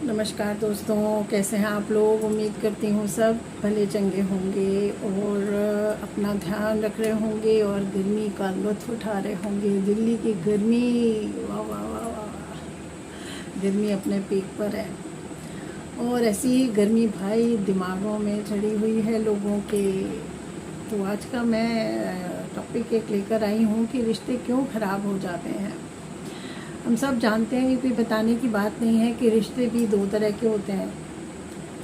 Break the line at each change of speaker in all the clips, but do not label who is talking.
नमस्कार दोस्तों, कैसे हैं आप लोग। उम्मीद करती हूँ सब भले चंगे होंगे और अपना ध्यान रख रहे होंगे और गर्मी का लुत्फ़ उठा रहे होंगे। दिल्ली की गर्मी, वाह वाह वाह वाह, गर्मी अपने पीक पर है। और ऐसी ही गर्मी भाई दिमागों में चढ़ी हुई है लोगों के। तो आज का मैं टॉपिक एक लेकर आई हूँ कि रिश्ते क्यों ख़राब हो जाते हैं। हम सब जानते हैं, ये कोई बताने की बात नहीं है कि रिश्ते भी दो तरह के होते हैं।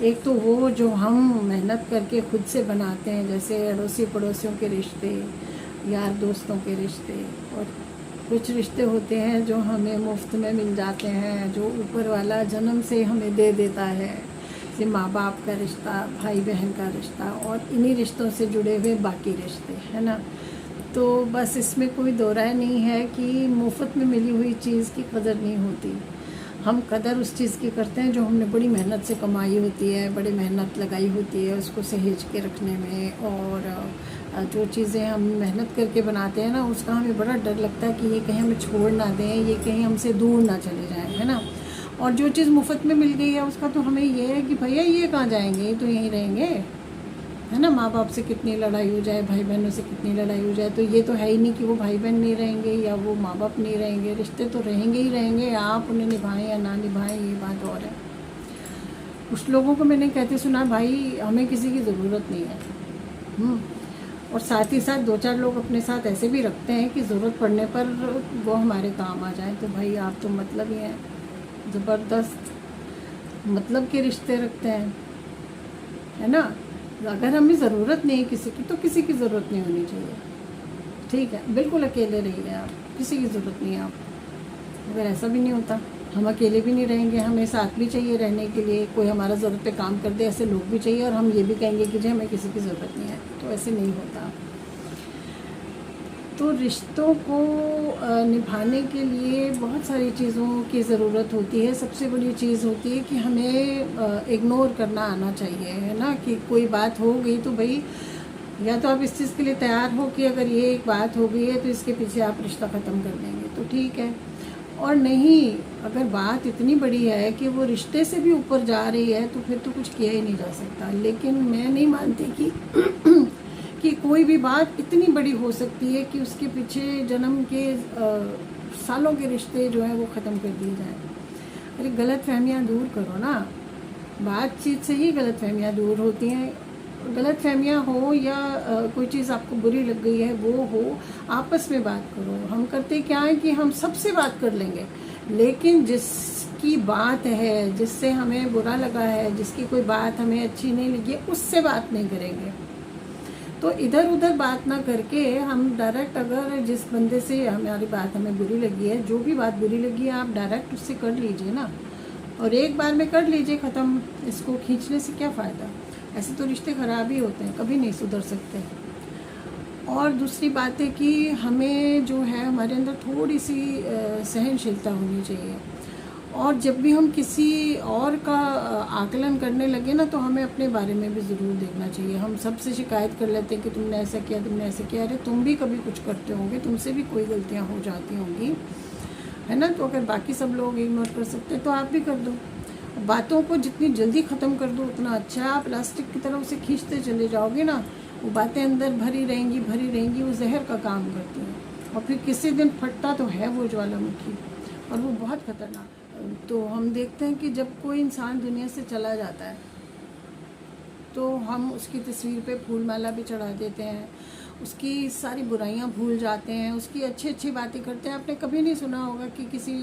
एक तो वो जो हम मेहनत करके खुद से बनाते हैं, जैसे अड़ोसी पड़ोसियों के रिश्ते, यार दोस्तों के रिश्ते, और कुछ रिश्ते होते हैं जो हमें मुफ्त में मिल जाते हैं, जो ऊपर वाला जन्म से हमें दे देता है, जैसे माँ बाप का रिश्ता, भाई बहन का रिश्ता, और इन्हीं रिश्तों से जुड़े हुए बाकी रिश्ते, है ना। तो बस इसमें कोई दो राय नहीं है कि मुफ्त में मिली हुई चीज़ की कदर नहीं होती। हम कदर उस चीज़ की करते हैं जो हमने बड़ी मेहनत से कमाई होती है, बड़ी मेहनत लगाई होती है उसको सहेज के रखने में। और जो चीज़ें हम मेहनत करके बनाते हैं ना, उसका हमें बड़ा डर लगता है कि ये कहीं हमें छोड़ ना दें, ये कहीं हमसे दूर ना चले जाएं, है ना। और जो चीज़ मुफ्त में मिल गई है उसका तो हमें ये है कि भैया ये कहाँ जाएंगे, ये तो यहीं रहेंगे, है ना। माँ बाप से कितनी लड़ाई हो जाए, भाई बहनों से कितनी लड़ाई हो जाए, तो ये तो है ही नहीं कि वो भाई बहन नहीं रहेंगे या वो माँ बाप नहीं रहेंगे। रिश्ते तो रहेंगे ही रहेंगे, आप उन्हें निभाएं या ना निभाएं, ये बात और है। कुछ लोगों को मैंने कहते सुना, भाई हमें किसी की ज़रूरत नहीं है। और साथ ही साथ दो चार लोग अपने साथ ऐसे भी रखते हैं कि ज़रूरत पड़ने पर वो हमारे काम आ जाए। तो भाई आप तो मतलब ही हैं, ज़बरदस्त मतलब के रिश्ते रखते हैं, है ना। अगर हमें ज़रूरत नहीं है किसी की, तो किसी की ज़रूरत नहीं होनी चाहिए, ठीक है। बिल्कुल अकेले रहिए आप, किसी की ज़रूरत नहीं है आप। अगर ऐसा भी नहीं होता, हम अकेले भी नहीं रहेंगे, हमें साथ भी चाहिए रहने के लिए, कोई हमारा ज़रूरत पे काम कर दे, ऐसे लोग भी चाहिए। और हम ये भी कहेंगे कि जी हमें किसी की ज़रूरत नहीं है, तो ऐसे नहीं होता। तो रिश्तों को निभाने के लिए बहुत सारी चीज़ों की ज़रूरत होती है। सबसे बड़ी चीज़ होती है कि हमें इग्नोर करना आना चाहिए, है ना। कि कोई बात हो गई तो भाई, या तो आप इस चीज़ के लिए तैयार हो कि अगर ये एक बात हो गई है तो इसके पीछे आप रिश्ता ख़त्म कर देंगे, तो ठीक है। और नहीं, अगर बात इतनी बड़ी है कि वो रिश्ते से भी ऊपर जा रही है, तो फिर तो कुछ किया ही नहीं जा सकता। लेकिन मैं नहीं मानती कि कोई भी बात इतनी बड़ी हो सकती है कि उसके पीछे जन्म के सालों के रिश्ते जो हैं वो ख़त्म कर दिए जाएं। अरे गलत फहमियाँ दूर करो ना, बातचीत से ही गलत फहमियाँ दूर होती हैं। गलत फहमियाँ हो या कोई चीज़ आपको बुरी लग गई है वो हो, आपस में बात करो। हम करते क्या है कि हम सबसे बात कर लेंगे, लेकिन जिसकी बात है, जिससे हमें बुरा लगा है, जिसकी कोई बात हमें अच्छी नहीं लगी, उससे बात नहीं करेंगे। तो इधर उधर बात ना करके हम डायरेक्ट, अगर जिस बंदे से हमारी बात हमें बुरी लगी है, जो भी बात बुरी लगी है, आप डायरेक्ट उससे कर लीजिए ना, और एक बार में कर लीजिए ख़त्म। इसको खींचने से क्या फ़ायदा। ऐसे तो रिश्ते ख़राब ही होते हैं, कभी नहीं सुधर सकते। और दूसरी बात है कि हमें जो है हमारे अंदर थोड़ी सी सहनशीलता होनी चाहिए। और जब भी हम किसी और का आकलन करने लगे ना, तो हमें अपने बारे में भी ज़रूर देखना चाहिए। हम सबसे शिकायत कर लेते हैं कि तुमने ऐसा किया, तुमने ऐसा किया। अरे तुम भी कभी कुछ करते होंगे, तुमसे भी कोई गलतियां हो जाती होंगी, है ना। तो अगर बाकी सब लोग इग्नोर कर सकते तो आप भी कर दो। बातों को जितनी जल्दी ख़त्म कर दो उतना अच्छा है। आप प्लास्टिक की तरह उसे खींचते चले जाओगे ना, वो बातें अंदर भरी रहेंगी भरी रहेंगी, वो जहर का काम करती हैं। और फिर किसी दिन फटता तो है वो ज्वालामुखी, और वो बहुत ख़तरनाक। तो हम देखते हैं कि जब कोई इंसान दुनिया से चला जाता है तो हम उसकी तस्वीर पे फूल माला भी चढ़ा देते हैं, उसकी सारी बुराइयां भूल जाते हैं, उसकी अच्छी अच्छी बातें करते हैं। आपने कभी नहीं सुना होगा कि किसी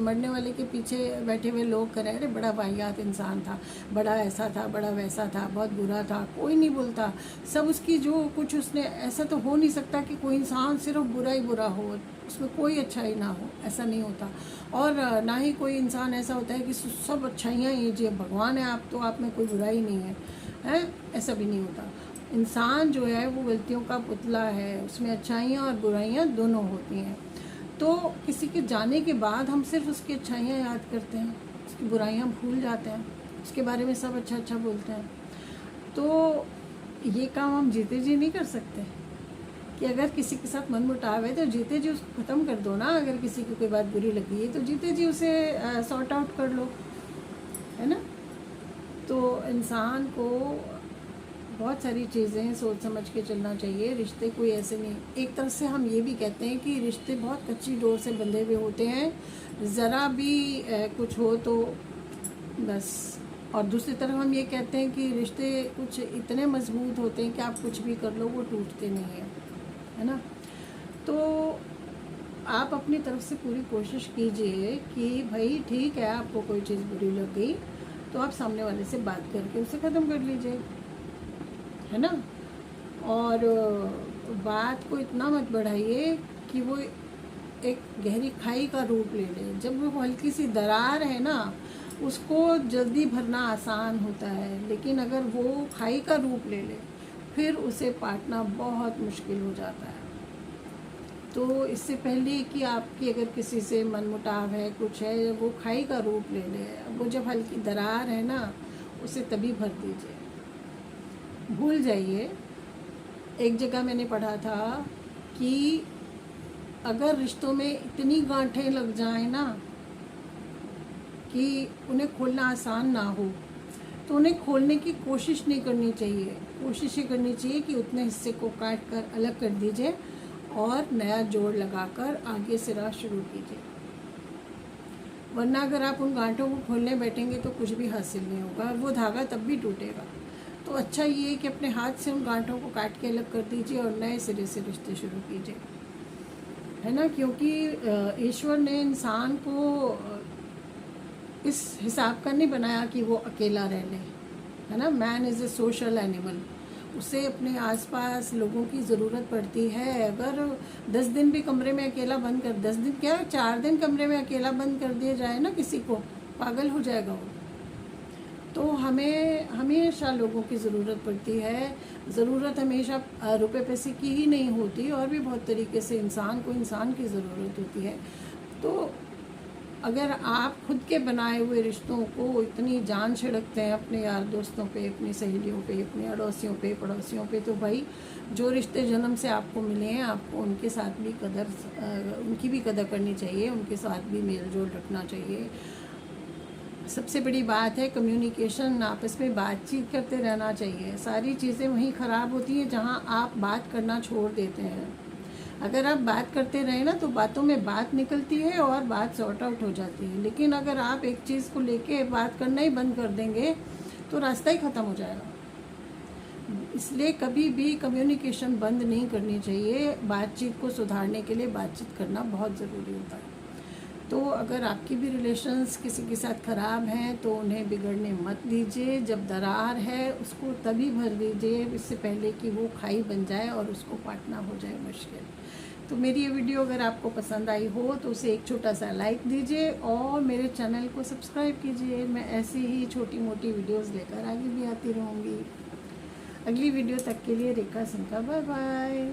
मरने वाले के पीछे बैठे हुए लोग करें, अरे बड़ा वाहियात इंसान था, बड़ा ऐसा था, बड़ा वैसा था, बहुत बुरा था। कोई नहीं बोलता। सब उसकी जो कुछ उसने, ऐसा तो हो नहीं सकता कि कोई इंसान सिर्फ बुरा ही बुरा हो, उसमें कोई अच्छाई ना हो, ऐसा नहीं होता। और ना ही कोई इंसान ऐसा होता है कि सब अच्छाइयाँ ही जी भगवान है आप, तो आप में कोई बुराई नहीं है, ऐसा भी नहीं होता। इंसान जो है वो गलतियों का पुतला है, उसमें अच्छाइयाँ और बुराइयाँ दोनों होती हैं। तो किसी के जाने के बाद हम सिर्फ उसकी अच्छाइयाँ याद करते हैं, उसकी बुराइयाँ भूल जाते हैं, उसके बारे में सब अच्छा अच्छा बोलते हैं। तो ये काम हम जीते जी नहीं कर सकते कि अगर किसी के साथ मन मुटाव है तो जीते जी उसको ख़त्म कर दो ना। अगर किसी की कोई बात बुरी लगी है तो जीते जी उसे सॉर्ट आउट कर लो, है ना। तो इंसान को बहुत सारी चीज़ें सोच समझ के चलना चाहिए। रिश्ते कोई ऐसे नहीं, एक तरह से हम ये भी कहते हैं कि रिश्ते बहुत कच्ची डोर से बंधे हुए होते हैं, ज़रा भी कुछ हो तो बस। और दूसरी तरफ हम ये कहते हैं कि रिश्ते कुछ इतने मजबूत होते हैं कि आप कुछ भी कर लो वो टूटते नहीं हैं, है ना। तो आप अपनी तरफ से पूरी कोशिश कीजिए कि भाई ठीक है, आपको कोई चीज़ बुरी लग गई तो आप सामने वाले से बात करके उसे ख़त्म कर लीजिए, है ना। और बात को इतना मत बढ़ाइए कि वो एक गहरी खाई का रूप ले ले। जब वो हल्की सी दरार है ना, उसको जल्दी भरना आसान होता है, लेकिन अगर वो खाई का रूप ले ले फिर उसे पाटना बहुत मुश्किल हो जाता है। तो इससे पहले कि आपकी अगर किसी से मनमुटाव है, कुछ है, वो खाई का रूप ले ले, वो जब हल्की दरार है ना, उसे तभी भर दीजिए। भूल जाइए। एक जगह मैंने पढ़ा था कि अगर रिश्तों में इतनी गांठें लग जाएं ना कि उन्हें खोलना आसान ना हो, तो उन्हें खोलने की कोशिश नहीं करनी चाहिए। कोशिश ये करनी चाहिए कि उतने हिस्से को काट कर अलग कर दीजिए और नया जोड़ लगाकर आगे से राह शुरू कीजिए। वरना अगर आप उन गांठों को खोलने बैठेंगे तो कुछ भी हासिल नहीं होगा, वो धागा तब भी टूटेगा। तो अच्छा ये है कि अपने हाथ से उन गांठों को काट के अलग कर दीजिए और नए सिरे से रिश्ते शुरू कीजिए, है ना। क्योंकि ईश्वर ने इंसान को इस हिसाब का नहीं बनाया कि वो अकेला रह ले, है ना। Man is a social animal. उसे अपने आसपास लोगों की ज़रूरत पड़ती है। अगर 10 दिन भी कमरे में अकेला बंद कर, 10 दिन क्या 4 दिन कमरे में अकेला बंद कर दिया जाए ना किसी को, पागल हो जाएगा वो। तो हमें हमेशा लोगों की ज़रूरत पड़ती है। ज़रूरत हमेशा रुपए पैसे की ही नहीं होती, और भी बहुत तरीके से इंसान को इंसान की ज़रूरत होती है। तो अगर आप खुद के बनाए हुए रिश्तों को इतनी जान छिड़कते हैं अपने यार दोस्तों पे, अपनी सहेलियों पे, अपने अड़ोसियों पे, पड़ोसियों पे, तो भाई जो रिश्ते जन्म से आपको मिले हैं, आपको उनके साथ भी उनकी भी कदर करनी चाहिए, उनके साथ भी मेल जोल रखना चाहिए। सबसे बड़ी बात है कम्युनिकेशन, आपस में बातचीत करते रहना चाहिए। सारी चीज़ें वहीं ख़राब होती हैं जहाँ आप बात करना छोड़ देते हैं। अगर आप बात करते रहें ना तो बातों में बात निकलती है और बात सॉर्ट आउट हो जाती है। लेकिन अगर आप एक चीज़ को लेके बात करना ही बंद कर देंगे तो रास्ता ही ख़त्म हो जाएगा। इसलिए कभी भी कम्युनिकेशन बंद नहीं करनी चाहिए। बातचीत को सुधारने के लिए बातचीत करना बहुत ज़रूरी होता है। तो अगर आपकी भी रिलेशंस किसी के साथ ख़राब हैं तो उन्हें बिगड़ने मत दीजिए। जब दरार है उसको तभी भर दीजिए, इससे पहले कि वो खाई बन जाए और उसको पाटना हो जाए मुश्किल। तो मेरी ये वीडियो अगर आपको पसंद आई हो तो उसे एक छोटा सा लाइक दीजिए और मेरे चैनल को सब्सक्राइब कीजिए। मैं ऐसी ही छोटी मोटी वीडियोस लेकर आगे भी आती रहूँगी। अगली वीडियो तक के लिए रेखा सिंह का बाय बाय।